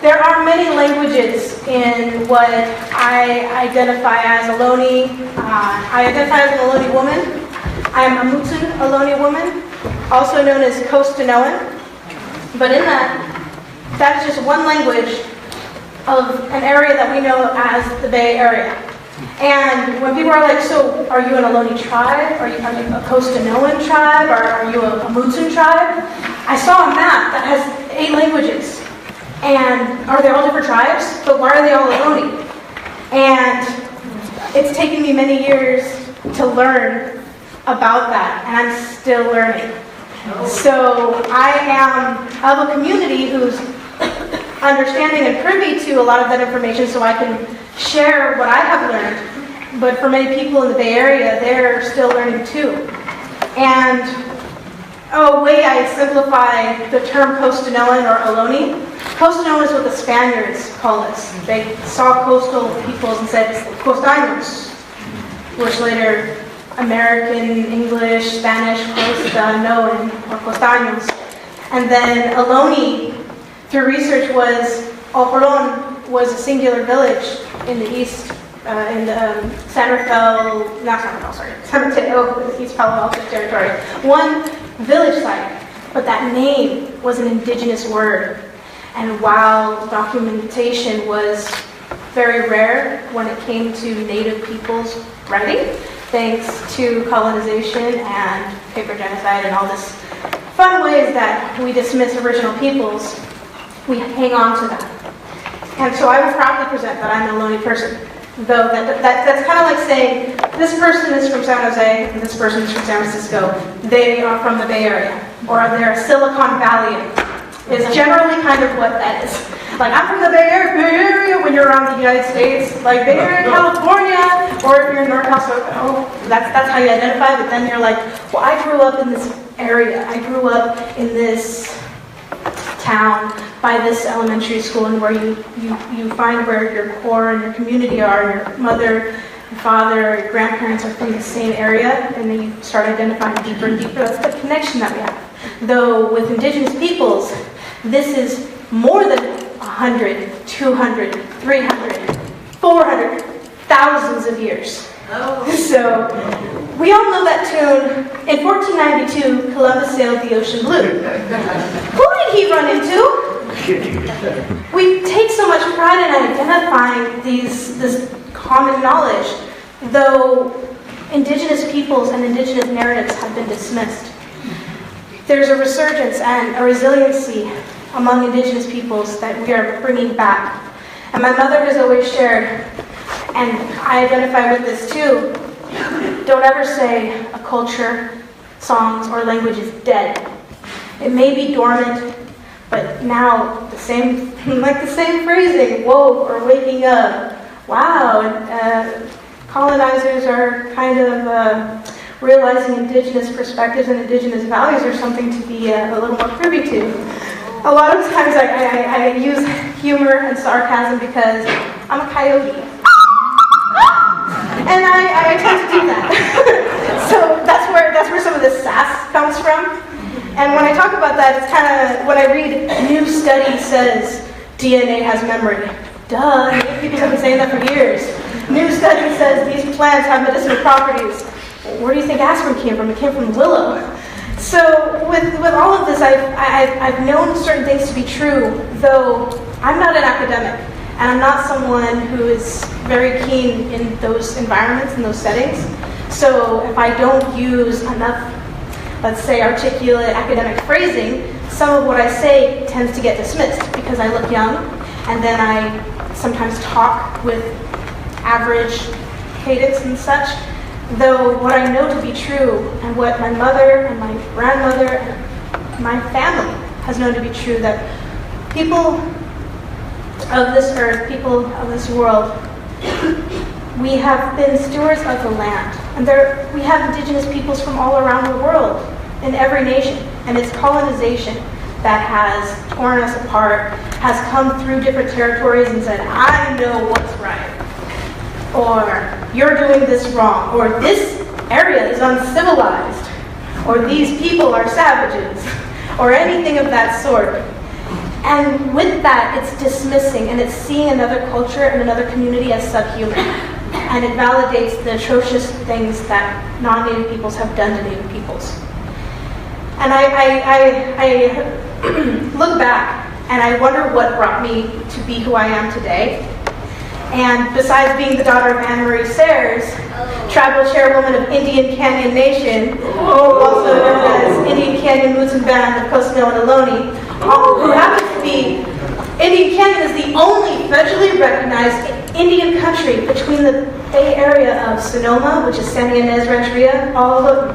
there are many languages in what I identify as Ohlone. I identify as an Ohlone woman. I am a Mutsun Ohlone woman, also known as Coast-to-Noan. But in that is just one language of an area that we know as the Bay Area. And when people are like, so are you an Ohlone tribe? Are you a Coast-to-Noan tribe? Or are you a Mutsun tribe? I saw a map that has 8 languages. And are they all different tribes? But why are they all Ohlone? And it's taken me many years to learn about that, and I'm still learning. So I am of a community who's understanding and privy to a lot of that information so I can share what I have learned. But for many people in the Bay Area, they're still learning too. And a way I simplify the term Coast-to-Noan or Ohlone. Coast-to-Noan is what the Spaniards call us. They saw coastal peoples and said Costaños, which later American, English, Spanish, Costa-Noan or Costaños. And then Ohlone, through research, was Ohlone was a singular village in the east, in the San Mateo, East Palo Alto territory. One village site, but that name was an indigenous word. And while documentation was very rare when it came to native peoples writing, thanks to colonization and paper genocide and all this fun ways that we dismiss original peoples, we hang on to that. And so I would proudly present that I'm an Ohlone person. Though that's kind of like saying, this person is from San Jose and this person is from San Francisco. They are from the Bay Area. Or they're a Silicon Valleyan. Is generally kind of what that is. Like, I'm from the Bay Area when you're around the United States. Like, Bay Area, California. Or if you're in NorCal, so, that's how you identify. But then you're like, well, I grew up in this area. I grew up in this town by this elementary school, and where you find where your core and your community are. Your mother, your father, your grandparents are from the same area, and then you start identifying deeper and deeper. That's the connection that we have. Though with indigenous peoples, this is more than 100, 200, 300, 400, thousands of years. So we all know that tune. In 1492, Columbus sailed the ocean blue. Who did he run into? We take so much pride in identifying this common knowledge, though indigenous peoples and indigenous narratives have been dismissed. There's a resurgence and a resiliency among indigenous peoples that we are bringing back. And my mother has always shared, and I identify with this too, don't ever say a culture, songs, or language is dead. It may be dormant, but now the same phrasing, woke or waking up. Wow, colonizers are kind of realizing indigenous perspectives and indigenous values are something to be a little more privy to. A lot of times I use humor and sarcasm because I'm a coyote. And I tend to do that. So that's where some of this sass comes from. And when I talk about that, it's kind of, when I read, new study says DNA has memory. Duh, people have been saying that for years. New study says these plants have medicinal properties. Where do you think aspirin came from? It came from willow. So with all of this, I've known certain things to be true, though I'm not an academic, and I'm not someone who is very keen in those environments, in those settings. So if I don't use enough, let's say, articulate academic phrasing, some of what I say tends to get dismissed because I look young, and then I sometimes talk with average cadence and such. Though what I know to be true, and what my mother and my grandmother and my family has known to be true, that people of this earth, people of this world, we have been stewards of the land. And we have indigenous peoples from all around the world, in every nation. And it's colonization that has torn us apart, has come through different territories and said, I know what's right. Or, you're doing this wrong. Or, this area is uncivilized. Or, these people are savages. Or anything of that sort. And with that, it's dismissing, and it's seeing another culture and another community as subhuman. And it validates the atrocious things that non-Native peoples have done to Native peoples. And I look back, and I wonder what brought me to be who I am today. And besides being the daughter of Anne Marie Sayers, tribal chairwoman of Indian Canyon Nation, also known as Indian Canyon Mutsun Band of Coconino and Ohlone, who happens to be, Indian Canyon is the only federally recognized Indian country between the Bay Area of Sonoma, which is San Ynez Rancheria, all the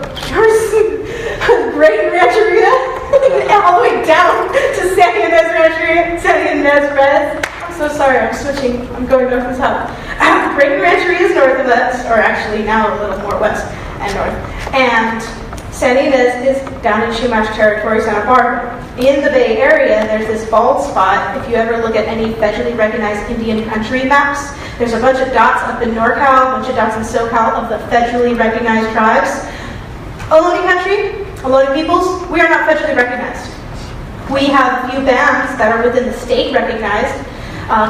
Great Rancheria, all the way down to San Ynez Rancheria, San Ynez Res. So sorry, I'm switching. I'm going north and south. Great Rancheria is north of us, or actually now a little more west and north. And San Ynez is down in Chumash territory, Santa Barbara. In the Bay Area, there's this bald spot. If you ever look at any federally recognized Indian country maps, there's a bunch of dots up in NorCal, a bunch of dots in SoCal of the federally recognized tribes. Ohlone country, Ohlone peoples, we are not federally recognized. We have a few bands that are within the state recognized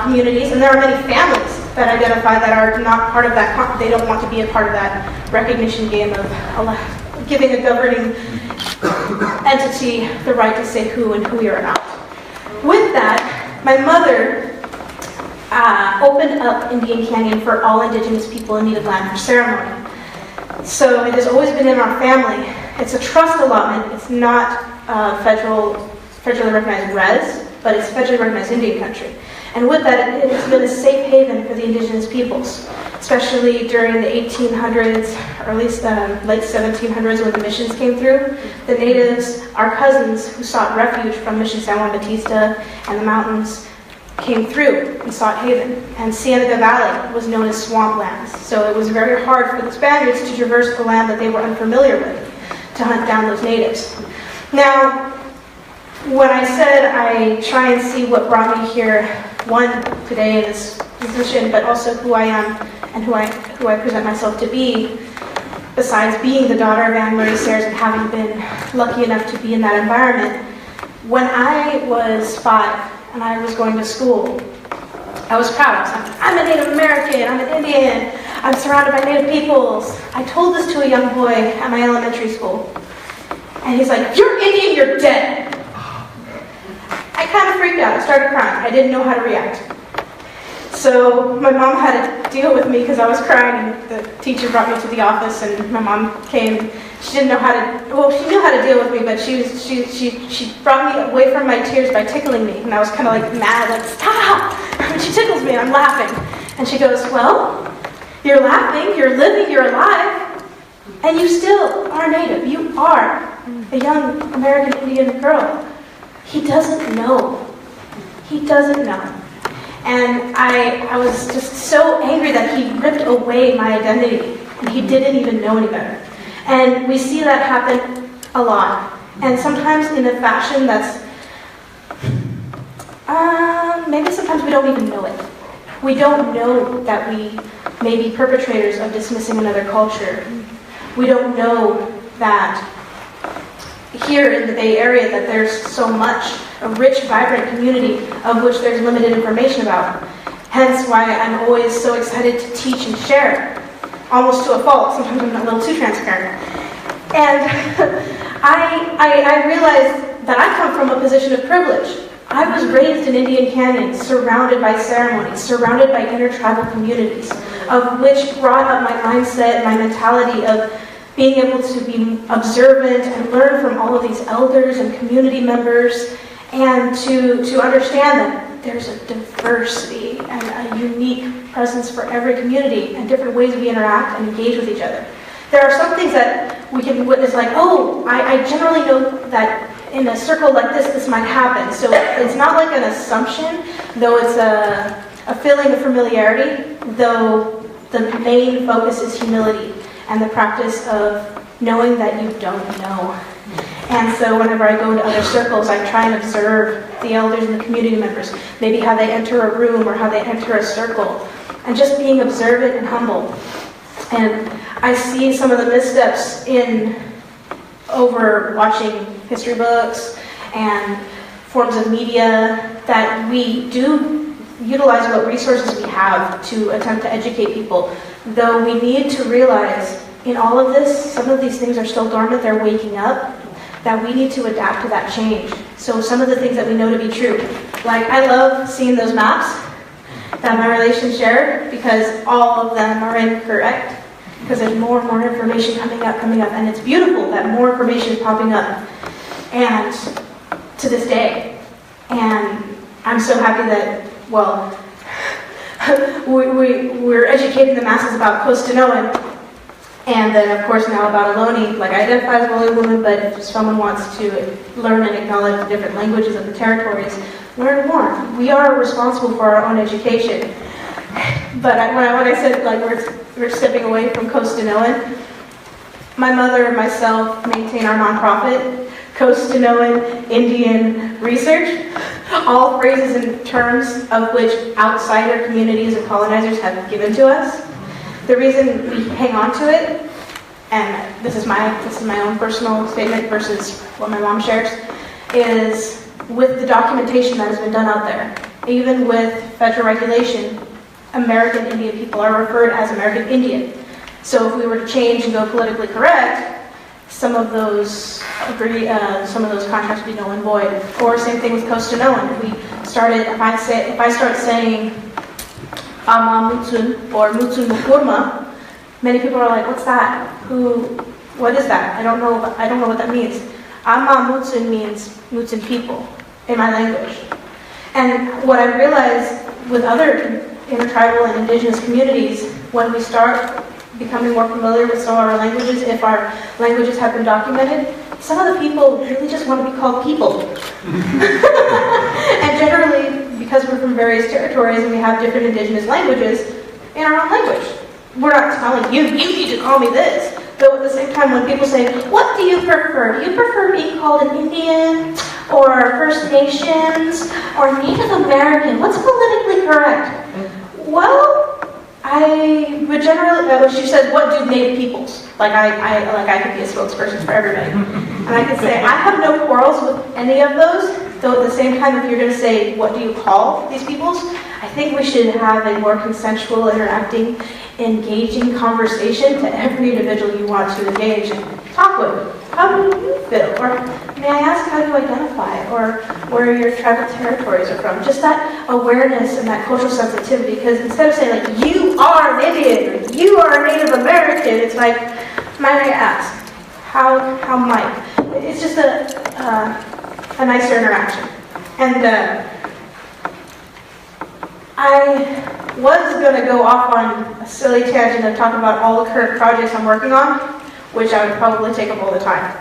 communities, and there are many families that identify that are not part of that, they don't want to be a part of that recognition game of giving a governing entity the right to say who and who we are not. With that, my mother opened up Indian Canyon for all Indigenous people in need of land for ceremony. So it has always been in our family. It's a trust allotment. It's not federally recognized res, but it's federally recognized Indian country. And with that, it has been a safe haven for the Indigenous peoples, especially during the 1800s, or at least late 1700s when the missions came through. The natives, our cousins who sought refuge from Mission San Juan Bautista and the mountains, came through and sought haven. And Cienega Valley was known as swamplands. So it was very hard for the Spaniards to traverse the land that they were unfamiliar with, to hunt down those natives. Now, when I said I try and see what brought me here, one, today in this position, but also who I am and who I present myself to be, besides being the daughter of Anne Marie Sayers and having been lucky enough to be in that environment, when I was 5 and I was going to school, I was proud. I was like, I'm a Native American, I'm an Indian, I'm surrounded by Native peoples. I told this to a young boy at my elementary school, and he's like, if you're Indian, you're dead. I kind of freaked out. I started crying. I didn't know how to react. So my mom had to deal with me because I was crying, and the teacher brought me to the office, and my mom came. She didn't know how to, well, she knew how to deal with me, but she brought me away from my tears by tickling me, and I was kind of like mad, like, stop! And she tickles me, and I'm laughing. And she goes, well, you're laughing, you're living, you're alive, and you still are Native. You are a young American Indian girl. He doesn't know. He doesn't know. And I was just so angry that he ripped away my identity, and he didn't even know any better. And we see that happen a lot. And sometimes in a fashion that's, maybe sometimes we don't even know it. We don't know that we may be perpetrators of dismissing another culture. We don't know that here in the Bay Area that there's so much, a rich, vibrant community of which there's limited information about. Hence why I'm always so excited to teach and share, almost to a fault. Sometimes I'm a little too transparent. And I realized that I come from a position of privilege. I was raised in Indian Canyon, surrounded by ceremonies, surrounded by intertribal communities, of which brought up my mindset, my mentality of being able to be observant and learn from all of these elders and community members, and to understand that there's a diversity and a unique presence for every community and different ways we interact and engage with each other. There are some things that we can witness, like, oh, I generally know that in a circle like this might happen. So it's not like an assumption, though it's a feeling of familiarity, though the main focus is humility and the practice of knowing that you don't know. And so whenever I go into other circles, I try and observe the elders and the community members, maybe how they enter a room or how they enter a circle, and just being observant and humble. And I see some of the missteps over watching history books and forms of media, that we do utilize what resources we have to attempt to educate people. Though we need to realize in all of this, some of these things are still dormant, they're waking up, that we need to adapt to that change. So some of the things that we know to be true, like I love seeing those maps that my relations share, because all of them are incorrect, because there's more and more information coming up, and it's beautiful that more information is popping up, and to this day. And I'm so happy that, well, we're educating the masses about Costanoan, and then of course now about Ohlone. Like, I identify as a Ohlone woman, but if someone wants to learn and acknowledge the different languages of the territories, learn more. We are responsible for our own education. But when I said, like, we're stepping away from Costanoan, my mother and myself maintain our nonprofit, Costanoan Indian Research, all phrases and terms of which outsider communities and colonizers have given to us. The reason we hang on to it, and this is my own personal statement versus what my mom shares, is with the documentation that has been done out there, even with federal regulation, American Indian people are referred as American Indian. So if we were to change and go politically correct, some of those contracts would be null and void. Or same thing with Costanoan. If I start saying Ama Mutsun or Mutsun Mukurma, many people are like, what's that? What is that? I don't know what that means. Ama Mutsun means Mutsun people in my language. And what I realized with other intertribal and indigenous communities, when we start becoming more familiar with some of our languages, if our languages have been documented, some of the people really just want to be called people. And generally, because we're from various territories and we have different indigenous languages in our own language, we're not telling you need to call me this. Though at the same time, when people say, what do you prefer? Do you prefer being called an Indian, or First Nations, or Native American? What's politically correct? Well, I would generally, she says, what do Native peoples? Like I could be a spokesperson for everybody. And I could say, I have no quarrels with any of those, though at the same time, if you're going to say, what do you call these peoples? I think we should have a more consensual, interacting, engaging conversation to every individual you want to engage and talk with. How do you feel? Or may I ask how you identify? Or where your tribal territories are from? Just that awareness and that cultural sensitivity. Because instead of saying, like, you are an Indian, or you are a Native American, it's like, might I ask, how might? It's just a nicer interaction. And I was going to go off on a silly tangent and talk about all the current projects I'm working on, which I would probably take up all the time.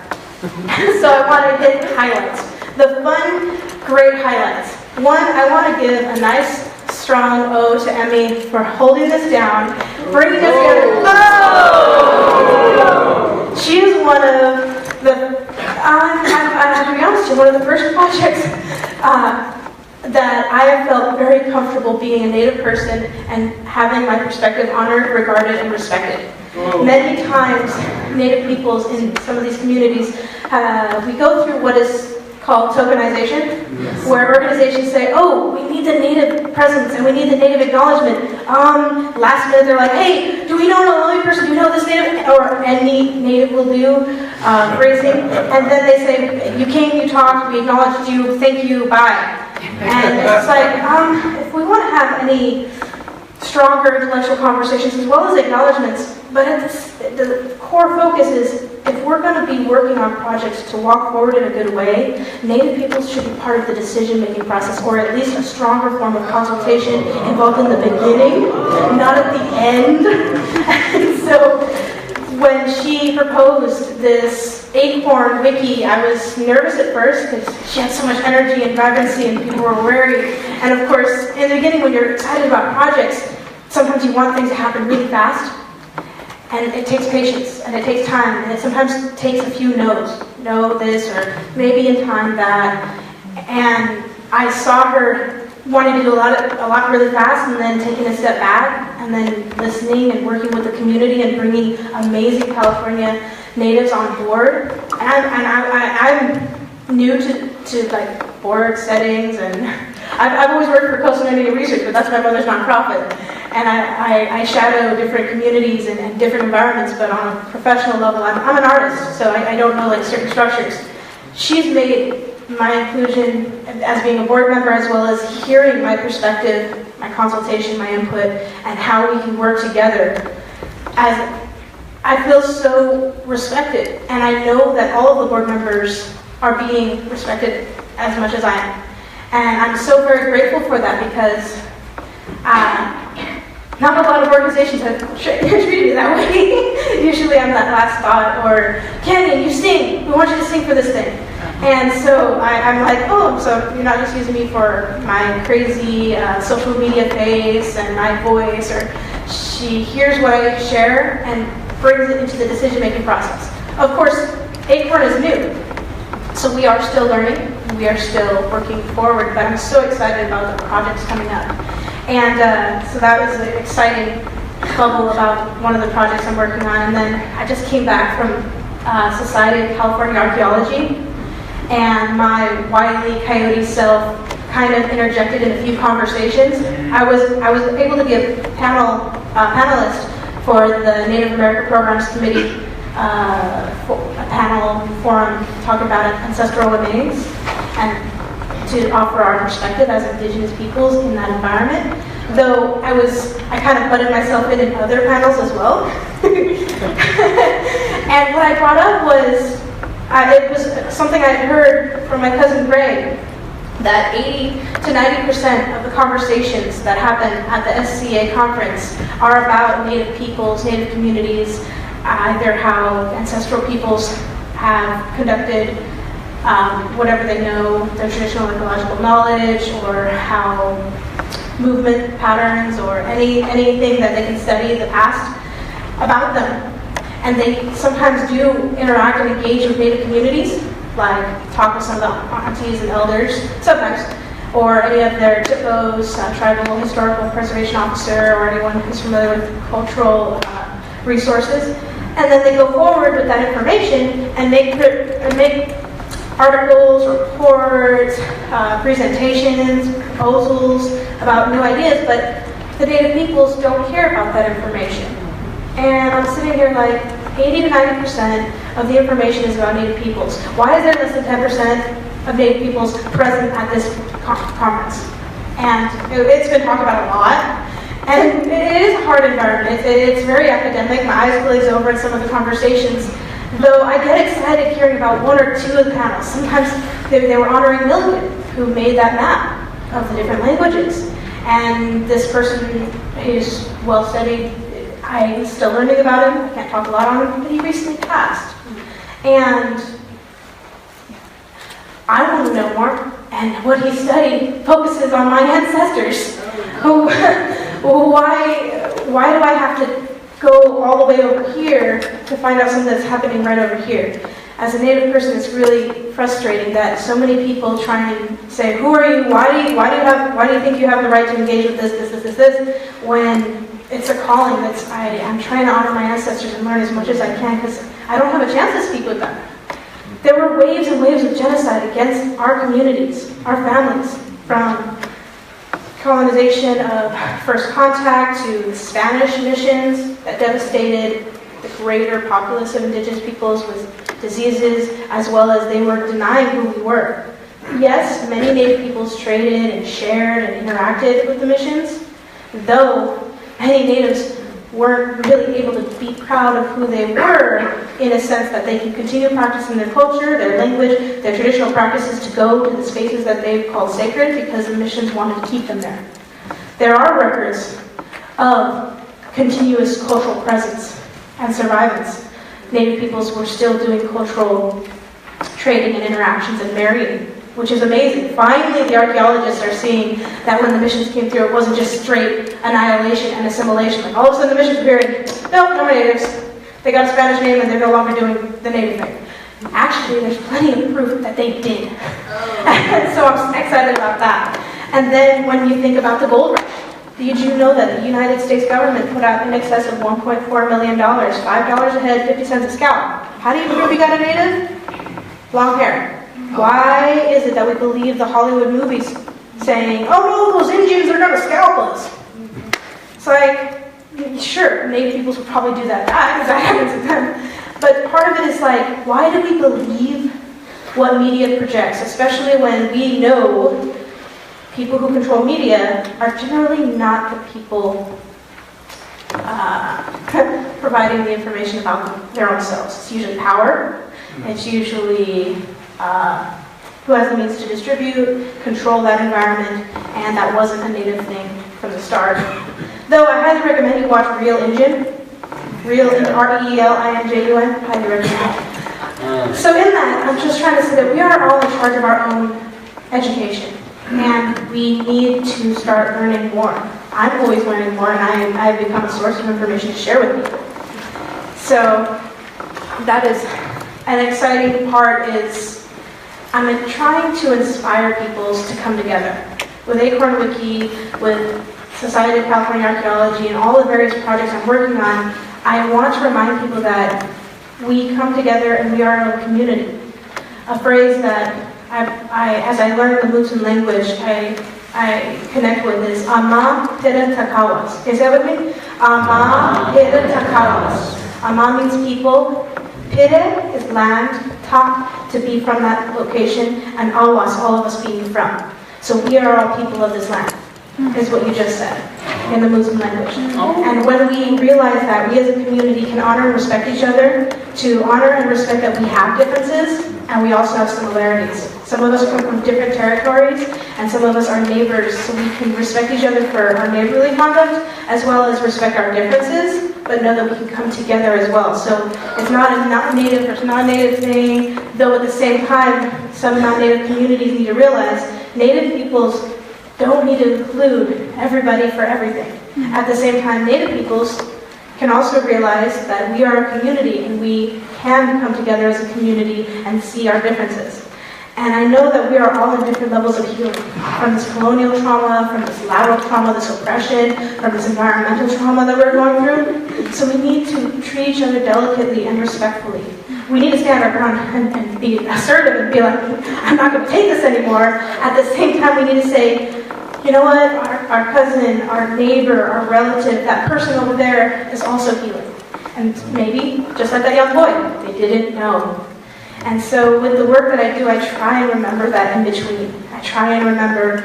So I want to hit highlights. The fun, great highlights. One, I want to give a nice, strong O to Emmy for holding this down, bringing us together. Oh! She is one of the, I have to be honest, she's one of the first projects that I have felt very comfortable being a Native person and having my perspective honored, regarded, and respected. Whoa. Many times, Native peoples in some of these communities, we go through what is called tokenization, yes, where organizations say, oh, we need the Native presence and we need the Native acknowledgement. Last minute they're like, hey, do we know an Ohlone person? Do we know this Native? Or any Native will do, phrasing. And then they say, you came, you talked, we acknowledged you, thank you, bye. And it's like, if we want to have any stronger intellectual conversations as well as acknowledgements, but the core focus is, if we're going to be working on projects to walk forward in a good way, Native peoples should be part of the decision-making process, or at least a stronger form of consultation involved in the beginning, not at the end. And so when she proposed this acorn.wiki, I was nervous at first because she had so much energy and vibrancy and people were wary. And of course, in the beginning when you're excited about projects, sometimes you want things to happen really fast. And it takes patience, and it takes time, and it sometimes takes a few no's. No this, or maybe in time that. And I saw her wanting to do a lot really fast, and then taking a step back, and then listening and working with the community and bringing amazing California natives on board. And I'm new to like board settings, and I've always worked for Coastal Indian Research, but that's my mother's nonprofit. And I shadow different communities and different environments, but on a professional level, I'm an artist, so I don't know like certain structures. She's made my inclusion as being a board member, as well as hearing my perspective, my consultation, my input, and how we can work together. As I feel so respected, and I know that all of the board members are being respected as much as I am. And I'm so very grateful for that, because not a lot of organizations have treated me that way. Usually I'm that last thought, or, Kanyon, you sing, we want you to sing for this thing. And so I'm like, oh, so you're not just using me for my crazy social media face and my voice, or she hears what I share and brings it into the decision-making process. Of course, Acorn is new, so we are still learning, we are still working forward, but I'm so excited about the projects coming up. And so that was an exciting bubble about one of the projects I'm working on. And then I just came back from Society of California Archaeology, and my wily coyote self kind of interjected in a few conversations. I was able to be a panelist for the Native American Programs Committee, a panel forum talking about ancestral remains, and to offer our perspective as Indigenous peoples in that environment. Though I kind of butted myself in other panels as well. And what I brought up was, it was something I heard from my cousin Gregg, that 80 to 90% of the conversations that happen at the SCA conference are about Native peoples, Native communities, either how ancestral peoples have conducted whatever they know, their traditional ecological knowledge, or how movement patterns, or anything that they can study in the past about them. And they sometimes do interact and engage with Native communities, like talk with some of the aunties and elders, sometimes, or any of their TIPOs, Tribal Historical Preservation Officer, or anyone who's familiar with cultural resources. And then they go forward with that information and make articles, reports, presentations, proposals about new ideas, but the Native peoples don't hear about that information. And I'm sitting here like 80 to 90% of the information is about Native peoples. Why is there less than 10% of Native peoples present at this conference? And it's been talked about a lot. And it is a hard environment. It's very academic. My eyes glaze over in some of the conversations. Though I get excited hearing about one or two of the panels. Sometimes they were honoring Milligan, who made that map of the different languages. And this person is well studied. I'm still learning about him. I can't talk a lot on him, but he recently passed. And I want to know more. And what he studied focuses on my ancestors. Why do I have to go all the way over here to find out something that's happening right over here? As a Native person, it's really frustrating that so many people try and say, who are you? Why do you think you have the right to engage with this, when it's a calling I'm trying to honor my ancestors and learn as much as I can, because I don't have a chance to speak with them. There were waves and waves of genocide against our communities, our families, from colonization of first contact to the Spanish missions that devastated the greater populace of indigenous peoples with diseases, as well as they were denying who we were. Yes, many Native peoples traded and shared and interacted with the missions, though many Natives weren't really able to be proud of who they were, in a sense that they could continue practicing their culture, their language, their traditional practices, to go to the spaces that they called sacred, because the missions wanted to keep them there. There are records of continuous cultural presence and survivance. Native peoples were still doing cultural trading and interactions and marrying, which is amazing. Finally, the archaeologists are seeing that when the missions came through, it wasn't just straight annihilation and assimilation. Like all of a sudden the missions appeared, no more natives. They got a Spanish name and they're no longer doing the native thing. Actually, there's plenty of proof that they did. So I'm excited about that. And then when you think about the gold rush, did you know that the United States government put out in excess of $1.4 million, $5 a head, 50 cents a scalp? How do you prove you got a native? Long hair. Why is it that we believe the Hollywood movies saying, oh no, those Indians are going to scalp us? It's like, sure, Native peoples would probably do that because that happens to them. But part of it is like, why do we believe what media projects, especially when we know people who control media are generally not the people providing the information about their own selves. It's usually power. It's usually who has the means to distribute, control that environment, and that wasn't a Native thing from the start. Though I highly recommend you watch Real Injun. Real, R-E-E-L-I-N-J-U-N. Highly recommend. So in that, I'm just trying to say that we are all in charge of our own education. And we need to start learning more. I'm always learning more, and I've become a source of information to share with people. So that is an exciting part. Is I'm trying to inspire people to come together. With acorn.wiki, with Society of California Archaeology, and all the various projects I'm working on, I want to remind people that we come together and we are a community. A phrase that as I learn the Mutsun language, I connect with is Ama Pira Takawas. Can you say it with me? Ama Pira Takawas. Ama means people. Pire is land, tak, to be from that location, and awas, all of us being from. So we are all people of this land, is what you just said in the Mutsun language. And when we realize that we as a community can honor and respect each other, to honor and respect that we have differences, and we also have similarities. Some of us come from different territories, and some of us are neighbors, so we can respect each other for our neighborly conduct, as well as respect our differences, but know that we can come together as well. So it's not a not-native versus non-native thing, though at the same time, some non-native communities need to realize native peoples don't need to include everybody for everything. At the same time, native peoples can also realize that we are a community and we can come together as a community and see our differences. And I know that we are all in different levels of healing, from this colonial trauma, from this lateral trauma, this oppression, from this environmental trauma that we're going through. So we need to treat each other delicately and respectfully. We need to stand our ground and be assertive and be like, I'm not going to take this anymore. At the same time, we need to say, you know what, our cousin, our neighbor, our relative, that person over there is also healing. And maybe, just like that young boy, they didn't know. And so with the work that I do, I try and remember that in between. I try and remember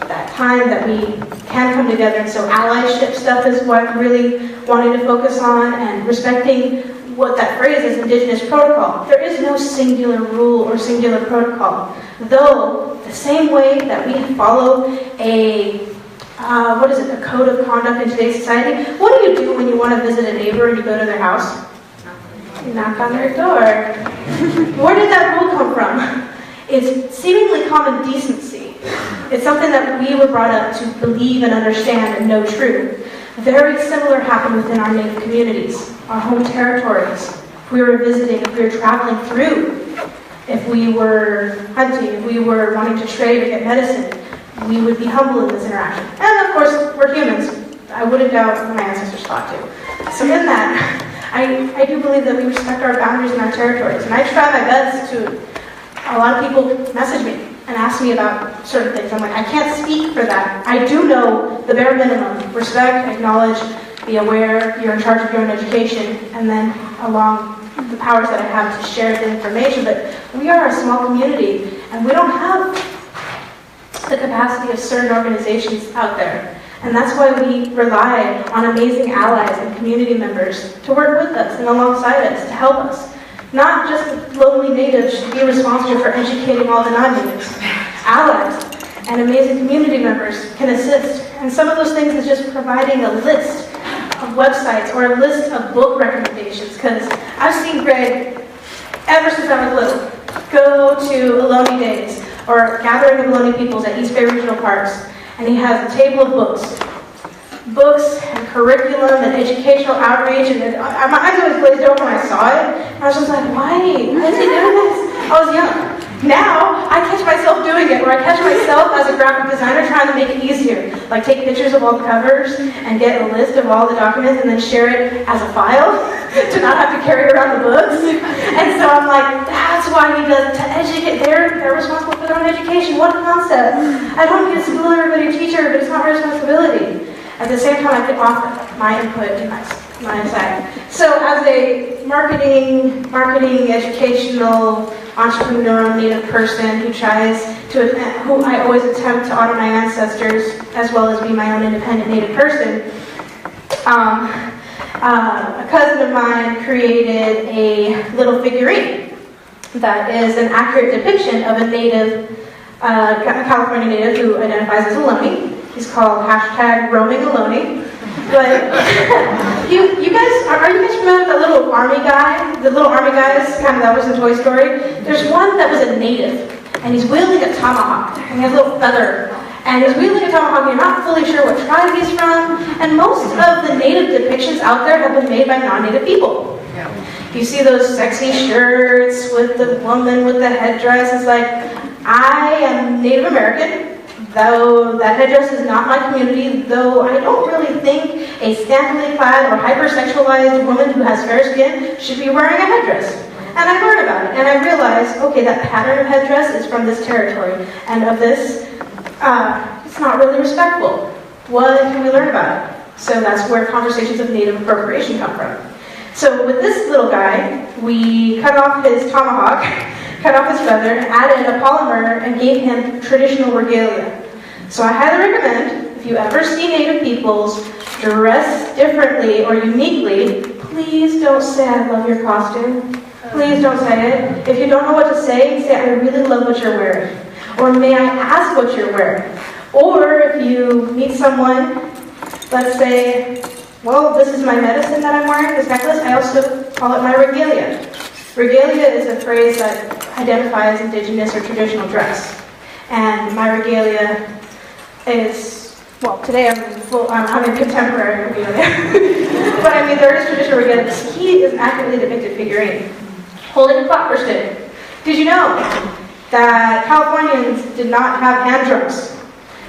that time that we can come together. And so allyship stuff is what I'm really wanting to focus on, and respecting what that phrase is, indigenous protocol. There is no singular rule or singular protocol. Though, the same way that we follow a code of conduct in today's society, what do you do when you want to visit a neighbor and you go to their house? You knock on their door. Where did that rule come from? It's seemingly common decency. It's something that we were brought up to believe and understand and know true. Very similar happened within our native communities, our home territories. If we were visiting, if we were traveling through, if we were hunting, if we were wanting to trade or get medicine, we would be humble in this interaction. And of course, we're humans. I wouldn't doubt what my ancestors thought too. So in that, I do believe that we respect our boundaries and our territories. And I try my best to, a lot of people message me and ask me about certain things. I'm like, I can't speak for that. I do know the bare minimum: respect, acknowledge, be aware, you're in charge of your own education, and then along the powers that I have to share the information. But we are a small community, and we don't have the capacity of certain organizations out there. And that's why we rely on amazing allies and community members to work with us and alongside us, to help us. Not just the lonely natives should be responsible for educating all the non-natives. Allies and amazing community members can assist. And some of those things is just providing a list of websites or a list of book recommendations. Because I've seen Gregg, ever since I was little, go to Ohlone Days or Gathering of Ohlone Peoples at East Bay Regional Parks. And he has a table of books and curriculum and educational outreach. And my eyes always glazed over when I saw it. And I was just like, why? Why is he doing this? I was young. Now, I catch myself doing it, or I catch myself as a graphic designer trying to make it easier. Like take pictures of all the covers and get a list of all the documents and then share it as a file to not have to carry around the books. And so I'm like, that's why he does, to educate. They're responsible for their own education. What a concept. I don't need to school everybody or teacher, but it's not my responsibility. At the same time, I can offer my input and my insight. So as a marketing, educational, entrepreneur, native person who who I always attempt to honor my ancestors as well as be my own independent native person, a cousin of mine created a little figurine that is an accurate depiction of a native, a California native who identifies as Ohlone. He's called #RoamingOhlone. But you guys, are you guys familiar with that little army guy? The little army guy is kind of that was in Toy Story. There's one that was a native, and he's wielding a tomahawk, and he has a little feather, and he's wielding a tomahawk. You're not fully sure what tribe he's from, and most of the native depictions out there have been made by non-native people. You see those sexy shirts with the woman with the headdress. It's like, I am Native American. Though that headdress is not my community, though I don't really think a scantily clad or hypersexualized woman who has fair skin should be wearing a headdress. And I learned about it, and I realized, okay, that pattern of headdress is from this territory, and of this, it's not really respectful. What can we learn about it? So that's where conversations of native appropriation come from. So with this little guy, we cut off his tomahawk, cut off his feather, added a polymer, and gave him traditional regalia. So I highly recommend, if you ever see Native peoples dress differently or uniquely, please don't say, I love your costume. Please don't say it. If you don't know what to say, say, I really love what you're wearing. Or may I ask what you're wearing? Or if you meet someone, let's say, well, this is my medicine that I'm wearing, this necklace, I also call it my regalia. Regalia is a phrase that identifies indigenous or traditional dress. And my regalia is, well, today I'm in contemporary regalia. But I mean, there is traditional regalia. This key is an accurately depicted figurine holding a clapper stick. Did you know that Californians did not have hand drums?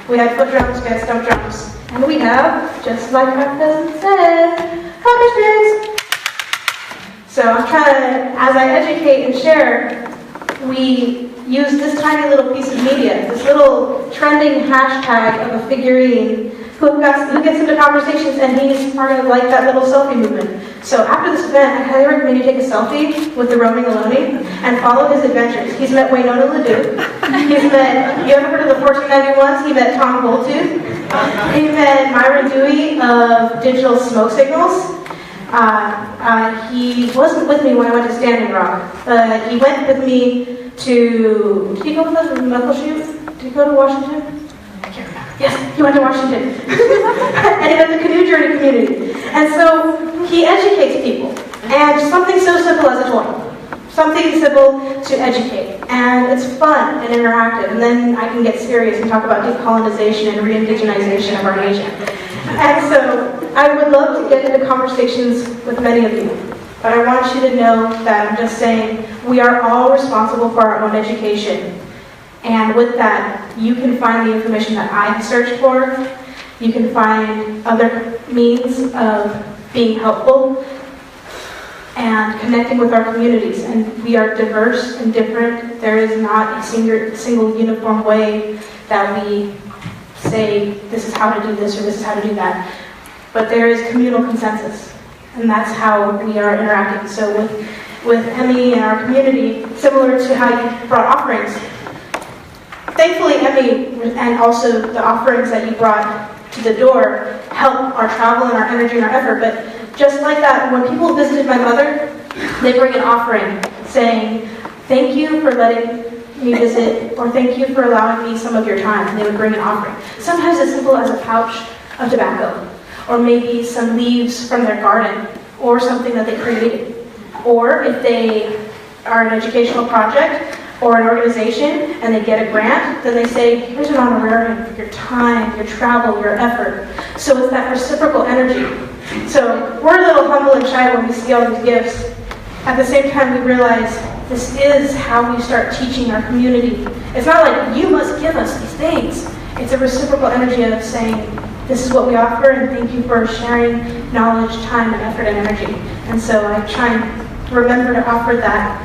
We had foot drums, we had stump drums. And we have, just like my cousin said, clapper sticks. So I'm trying to, as I educate and share, we use this tiny little piece of media, this little trending hashtag of a figurine who gets into conversations, and he's part of like that little selfie movement. So after this event, I highly recommend you take a selfie with the Roaming Ohlone and follow his adventures. He's met Waynona Ledoux. He's met, you ever heard of the 1491s? He met Tom Goldtooth. He met Myron Dewey of Digital Smoke Signals. He wasn't with me when I went to Standing Rock. He went with me to, did he go with us to Muckleshoot? Did he go to Washington? I can't remember. Yes, he went to Washington. And he met the Canoe Journey community. And so he educates people. And something so simple as a toy. Something simple to educate. And it's fun and interactive. And then I can get serious and talk about decolonization and re-indigenization of our nation. And so I would love to get into conversations with many of you. But I want you to know that I'm just saying we are all responsible for our own education. And with that, you can find the information that I've searched for. You can find other means of being helpful and connecting with our communities. And we are diverse and different. There is not a single uniform way that we say this is how to do this or this is how to do that. But there is communal consensus. And that's how we are interacting. So with Emmy and our community, similar to how you brought offerings, thankfully Emmy and also the offerings that you brought to the door help our travel and our energy and our effort. But just like that, when people visited my mother, they bring an offering saying, thank you for letting me visit, or thank you for allowing me some of your time. And they would bring an offering. Sometimes as simple as a pouch of tobacco, or maybe some leaves from their garden, or something that they created. Or if they are an educational project or an organization and they get a grant, then they say, here's an honorarium for your time, your travel, your effort. So it's that reciprocal energy. So we're a little humble and shy when we see all these gifts. At the same time, we realize This is how we start teaching our community. It's not like, you must give us these things. It's a reciprocal energy of saying, this is what we offer, and thank you for sharing knowledge, time, and effort, and energy. And so I try and remember to offer that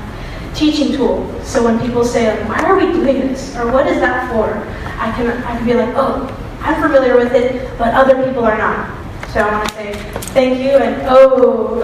teaching tool. So when people say, like, why are we doing this? Or what is that for? I can be like, oh, I'm familiar with it, but other people are not. So I want to say thank you, and oh.